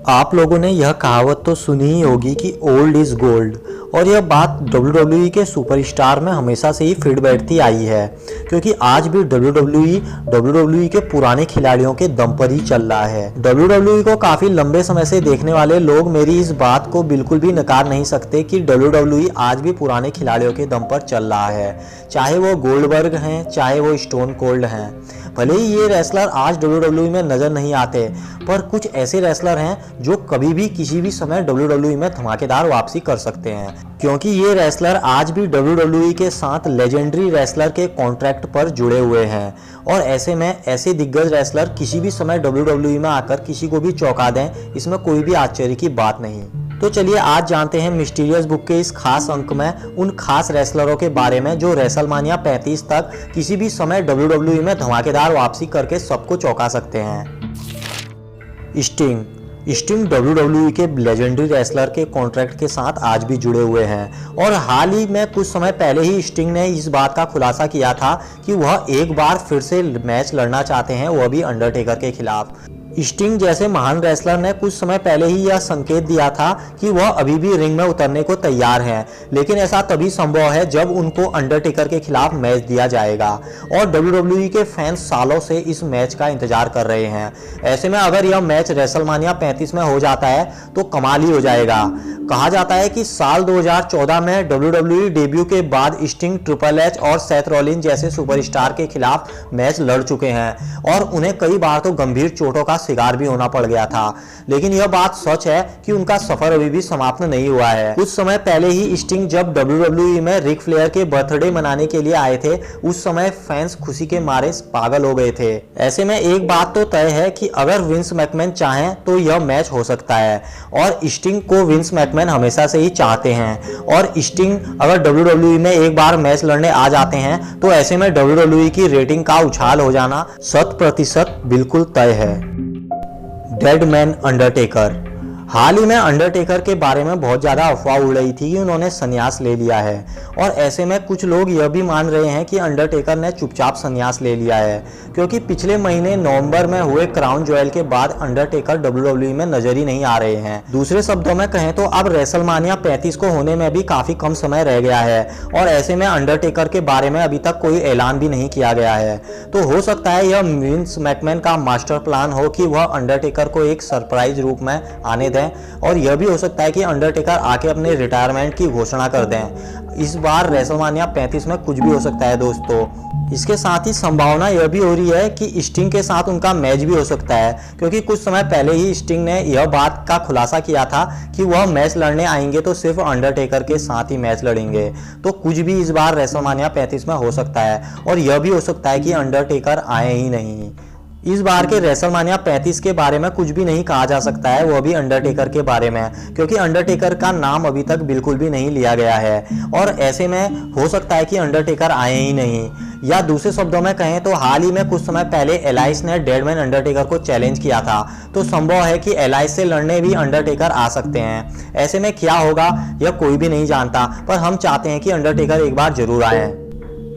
आप लोगों ने यह कहावत तो सुनी ही होगी कि ओल्ड इज गोल्ड, और यह बात WWE के सुपरस्टार में हमेशा से ही फिट बैठती आई है, क्योंकि आज भी WWE के पुराने खिलाड़ियों के दम पर ही चल रहा है। WWE को काफी लंबे समय से देखने वाले लोग मेरी इस बात को बिल्कुल भी नकार नहीं सकते कि WWE आज भी पुराने खिलाड़ियों के दम पर चल रहा है, चाहे वो गोल्डबर्ग हैं, चाहे वो स्टोन कोल्ड हैं। भले ही ये रेसलर आज WWE में नजर नहीं आते, पर कुछ ऐसे रेसलर हैं जो कभी भी किसी भी समय WWE में धमाकेदार वापसी कर सकते हैं, क्योंकि ये रेसलर आज भी WWE के साथ लेजेंडरी रेसलर के कॉन्ट्रैक्ट पर जुड़े हुए हैं। और ऐसे में ऐसे दिग्गज रेसलर किसी भी समय WWE में आकर किसी को भी चौंका दें, इसमें कोई भी आश्चर्य की बात नहीं। तो चलिए आज जानते हैं मिस्टीरियस बुक के इस खास अंक में उन खास रेसलरों के बारे में जो रेसलमानिया 35 तक किसी भी समय WWE में धमाकेदार वापसी करके सबको चौंका सकते हैं। स्टिंग WWE के लेजेंडरी रेसलर के कॉन्ट्रैक्ट के साथ आज भी जुड़े हुए हैं, और हाल ही में कुछ समय पहले ही स्टिंग ने इस बात का खुलासा किया था कि वह एक बार फिर से मैच लड़ना चाहते हैं, वह भी अंडरटेकर के खिलाफ। स्टिंग जैसे महान रेसलर ने कुछ समय पहले ही यह संकेत दिया था कि वह अभी भी रिंग में उतरने को तैयार हैं, लेकिन ऐसा तभी संभव है जब उनको अंडरटेकर के खिलाफ मैच दिया जाएगा, और WWE के फैंस सालों से इस मैच का इंतजार कर रहे हैं। ऐसे में अगर यह मैच रेसलमानिया 35 में हो जाता है तो कमाल ही हो जाएगा। कहा जाता है कि साल 2014 में WWE डेब्यू के बाद स्टिंग ट्रिपल एच और सेथ रॉलिंस जैसे सुपरस्टार के खिलाफ मैच लड़ चुके हैं, और उन्हें कई बार तो गंभीर चोटों का शिकार भी होना पड़ गया था। लेकिन यह बात सच है कि उनका सफर अभी भी समाप्त नहीं हुआ है। कुछ समय पहले ही स्टिंग जब WWE में रिक फ्लेयर के बर्थडे मनाने के लिए आए थे, उस समय फैंस खुशी के मारे पागल हो गए थे। ऐसे में एक बात तो तय है कि अगर विंस मैकमैन चाहें तो यह मैच हो सकता है, और स्टिंग को विंस मैकमैन हमेशा से ही चाहते हैं, और स्टिंग अगर WWE में एक बार मैच लड़ने आ जाते हैं तो ऐसे में WWE की रेटिंग का उछाल हो जाना 100% बिल्कुल तय है। Dead man undertaker. हाल ही में अंडरटेकर के बारे में बहुत ज़्यादा अफवाह उड़ रही थी कि उन्होंने संन्यास ले लिया है, और ऐसे में कुछ लोग यह भी मान रहे हैं कि अंडरटेकर ने चुपचाप संन्यास ले लिया है, क्योंकि पिछले महीने नवंबर में हुए क्राउन ज्वेल के बाद अंडरटेकर WWE में नजर ही नहीं आ रहे हैं। दूसरे शब्दों में कहें तो अब रेसलमानिया 35 को होने में भी काफ़ी कम समय रह गया है, और ऐसे में अंडरटेकर के बारे में अभी तक कोई ऐलान भी नहीं किया गया है। तो हो सकता है यह विंस मैकमैन का मास्टर प्लान हो कि वह अंडरटेकर को एक सरप्राइज रूप में आने दें, और यह भी हो सकता है कि अंडरटेकर आके अपने रिटायरमेंट की घोषणा कर दें। इस बार रेसलमानिया 35 में कुछ भी हो सकता है दोस्तों। इसके साथ ही संभावना यह भी हो रही है कि स्टिंग के साथ उनका मैच भी हो सकता है, क्योंकि कुछ समय पहले ही स्टिंग ने यह बात का खुलासा किया था कि वह मैच लड़ने आएंगे तो सिर्फ अंडरटेकर के साथ ही मैच लड़ेंगे। तो कुछ भी इस बार रेसलमानिया 35 में हो सकता है, और यह भी हो सकता है कि अंडरटेकर आए ही नहीं। इस बार के रेसलमानिया 35 के बारे में कुछ भी नहीं कहा जा सकता है, वह भी अंडरटेकर के बारे में, क्योंकि अंडरटेकर का नाम अभी तक बिल्कुल भी नहीं लिया गया है, और ऐसे में हो सकता है कि अंडरटेकर आए ही नहीं। या दूसरे शब्दों में कहें तो हाल ही में कुछ समय पहले एलाइस ने डेडमैन अंडरटेकर को चैलेंज किया था, तो संभव है कि एलाइस से लड़ने भी अंडरटेकर आ सकते हैं। ऐसे में क्या होगा यह कोई भी नहीं जानता, पर हम चाहते हैं कि अंडरटेकर एक बार जरूर आए।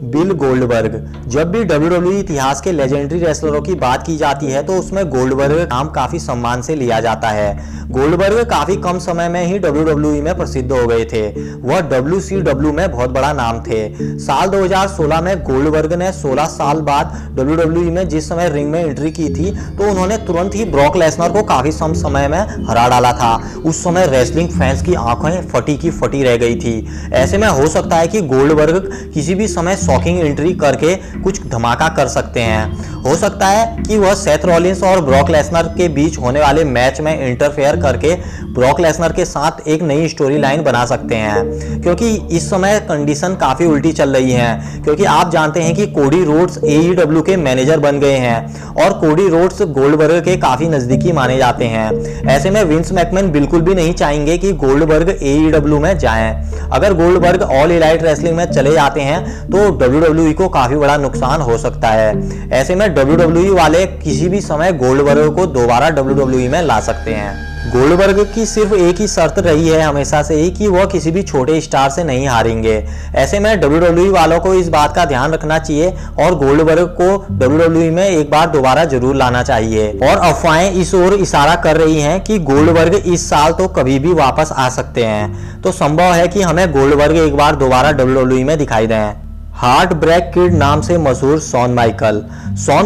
Bill Goldberg. जब भी WWE इतिहास के लेजेंडरी रेसलरों की बात की जाती है तो उसमें गोल्डबर्ग का नाम काफी सम्मान से लिया जाता है। गोल्डबर्ग काफी कम समय में ही WWE में प्रसिद्ध हो गए थे, वह WCW में बहुत बड़ा नाम थे। साल 2016 में गोल्डबर्ग ने 16 साल बाद WWE में जिस समय रिंग में एंट्री की थी, तो उन्होंने तुरंत ही ब्रॉक लेसनर को काफी कम समय में हरा डाला था। उस समय रेसलिंग फैंस की आंखें फटी की फटी रह गई थी। ऐसे में हो सकता है कि गोल्डबर्ग किसी भी समय शॉकिंग एंट्री करके कुछ धमाका कर सकते हैं। हो सकता है कि वह सेथ रॉलिंस और ब्रॉक लेसनर के बीच होने वाले मैच में इंटरफेयर करके ब्रॉक लेसनर के साथ एक नई स्टोरी लाइन बना सकते हैं, क्योंकि इस समय कंडीशन काफी उल्टी चल रही है, क्योंकि आप जानते हैं कि कोडी रोड्स AEW के मैनेजर बन गए हैं, और कोडी रोड्स गोल्डबर्ग के काफी नजदीकी माने जाते हैं। ऐसे में विंस मैकमैन बिल्कुल भी नहीं चाहेंगे कि गोल्डबर्ग AEW में जाएं। अगर गोल्डबर्ग ऑल इलाइट रेसलिंग में चले जाते हैं तो WWE को काफी बड़ा नुकसान हो सकता है। ऐसे में WWE वाले किसी भी समय गोल्डबर्ग को दोबारा WWE में ला सकते हैं। गोल्डबर्ग की सिर्फ एक ही शर्त रही है हमेशा से ही कि वह किसी भी छोटे स्टार से नहीं हारेंगे। ऐसे में WWE वालों को इस बात का ध्यान रखना चाहिए और गोल्डबर्ग को WWE में एक बार दोबारा जरूर लाना चाहिए। और अफवाहें इस ओर इशारा कर रही हैं कि गोल्डबर्ग इस साल तो कभी भी वापस आ सकते हैं, तो संभव है कि हमें गोल्डबर्ग एक बार दोबारा WWE में दिखाई दें। हार्ट ब्रेक किड नाम से मशहूर शॉन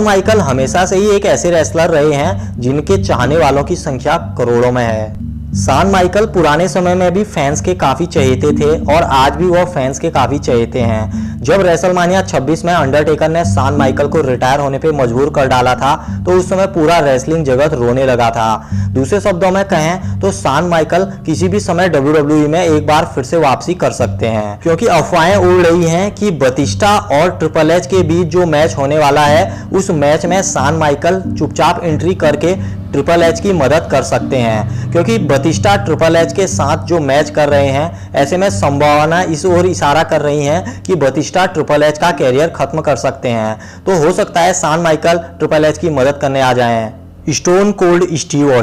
माइकल हमेशा से ही एक ऐसे रेसलर रहे हैं जिनके चाहने वालों की संख्या करोड़ों में है। शॉन माइकल पुराने समय में भी फैंस के काफी चहेते थे और आज भी वह फैंस के काफी चहेते हैं। जब रेसलमानिया 26 में अंडरटेकर ने शॉन माइकल को रिटायर होने पे मजबूर कर डाला था तो उस समय पूरा रेसलिंग जगत रोने लगा था। दूसरे शब्दों में कहें तो शॉन माइकल किसी भी समय WWE में एक बार फिर से वापसी कर सकते हैं, क्योंकि अफवाहें उड़ रही हैं कि बतिस्टा और ट्रिपल एच के बीच जो मैच होने वाला है उस मैच में शॉन माइकल चुपचाप एंट्री करके ट्रिपल एच की मदद कर सकते हैं, क्योंकि बतिस्टा ट्रिपल एच के साथ जो मैच कर रहे हैं, ऐसे में संभावना इस ओर इशारा कर रही हैं कि बतिस्टा ट्रिपल एच का कैरियर खत्म कर सकते हैं। तो हो सकता है शॉन माइकल ट्रिपल एच की मदद करने आ जाएं। स्टोन कोल्ड स्टीव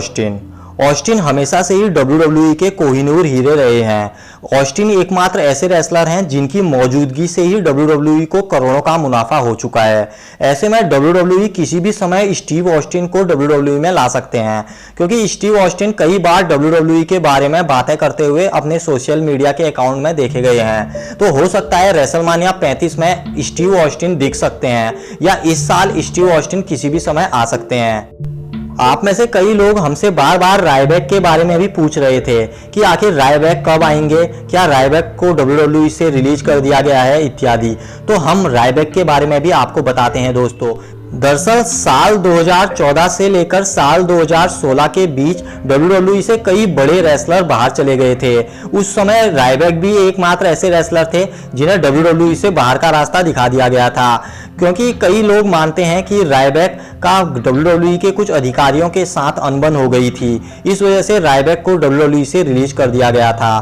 ऑस्टिन हमेशा से ही WWE के कोहिनूर हीरे रहे हैं। ऑस्टिन एकमात्र ऐसे रेसलर हैं जिनकी मौजूदगी से ही WWE को करोड़ों का मुनाफा हो चुका है। ऐसे में WWE किसी भी समय स्टीव ऑस्टिन को WWE में ला सकते हैं, क्योंकि स्टीव ऑस्टिन कई बार WWE के बारे में बातें करते हुए अपने सोशल मीडिया के अकाउंट में देखे गए हैं। तो हो सकता है रेसलमानिया 35 में स्टीव ऑस्टिन दिख सकते हैं या इस साल स्टीव ऑस्टिन किसी भी समय आ सकते हैं। आप में से कई लोग हमसे बार बार रायबैक के बारे में भी पूछ रहे थे कि आखिर रायबैक कब आएंगे, क्या रायबैक को WWE से रिलीज कर दिया गया है इत्यादि। तो हम रायबैक के बारे में भी आपको बताते हैं दोस्तों। दरअसल साल 2014 से लेकर साल 2016 के बीच WWE से कई बड़े रेसलर बाहर चले गए थे। उस समय रायबैक भी एकमात्र ऐसे रेसलर थे जिन्हें WWE से बाहर का रास्ता दिखा दिया गया था, क्योंकि कई लोग मानते हैं कि रायबैक का WWE के कुछ अधिकारियों के साथ अनबन हो गई थी। इस वजह से रायबैक को WWE से रिलीज कर दिया गया था।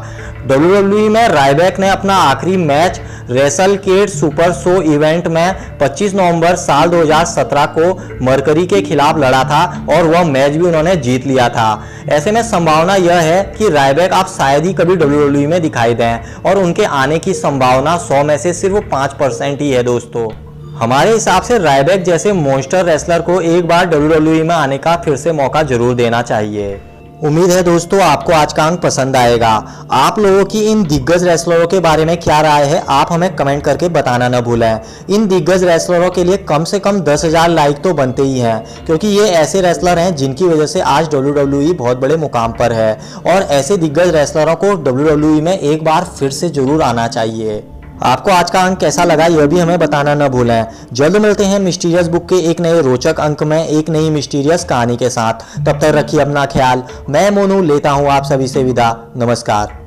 WWE में रायबैक ने अपना आखिरी मैच रेसलकेड सुपर शो इवेंट में 25 नवंबर साल 2017 को मरकरी के खिलाफ लड़ा था और वह मैच भी उन्होंने जीत लिया था। ऐसे में संभावना यह है कि रायबैक आप शायद ही कभी WWE में दिखाई दें और उनके आने की संभावना 100 में से सिर्फ 5% ही है दोस्तों। हमारे हिसाब से रायबैक जैसे मॉन्स्टर रेसलर को एक बार WWE में आने का फिर से मौका जरूर देना चाहिए। उम्मीद है दोस्तों आपको आज का अंक पसंद आएगा। आप लोगों की इन दिग्गज रेसलरों के बारे में क्या राय है, आप हमें कमेंट करके बताना न भूलें। इन दिग्गज रेसलरों के लिए कम से कम 10,000 लाइक तो बनते ही हैं, क्योंकि ये ऐसे रेसलर हैं जिनकी वजह से आज WWE बहुत बड़े मुकाम पर है और ऐसे दिग्गज रेसलरों को WWE में एक बार फिर से जरूर आना चाहिए। आपको आज का अंक कैसा लगा यह भी हमें बताना न भूलें। जल्द मिलते हैं मिस्टीरियस बुक के एक नए रोचक अंक में एक नई मिस्टीरियस कहानी के साथ। तब तक रखिए अपना ख्याल। मैं मोनू लेता हूं आप सभी से विदा। नमस्कार।